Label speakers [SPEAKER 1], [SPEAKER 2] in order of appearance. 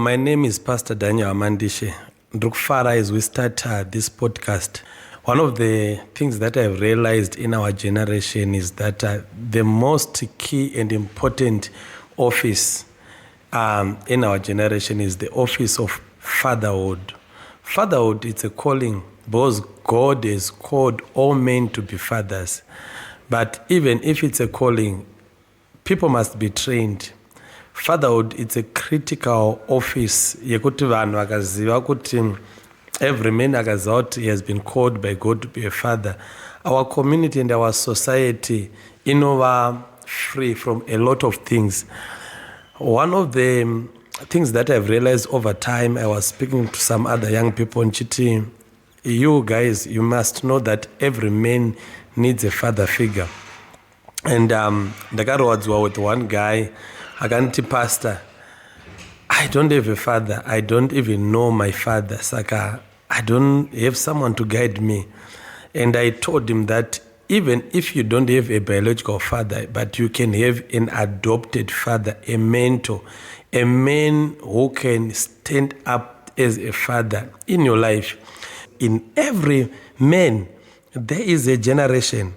[SPEAKER 1] my name is Pastor Daniel Amandishe. Ndrukufara, as we start this podcast, one of the things that I've realized in our generation is that the most key and important office in our generation is the office of fatherhood. Fatherhood, it's a calling because God has called all men to be fathers. But even if it's a calling, people must be trained. Fatherhood, it's a critical office yekuti vanhu vakaziva kuti every man akaziva kuti he has been called by God to be a father. Our community and our society inova free from a lot of things. One of the things that I've realized over time, I was speaking to some other young people in Chiti, you guys, you must know that every man needs a father figure. And ndakarodzwa with one guy, akanti, Pastor, I don't have a father. I don't even know my father. Saka, I don't have someone to guide me. And I told him that even if you don't have a biological father, but you can have an adopted father, a mentor, a man who can stand up as a father in your life. In every man, there is a generation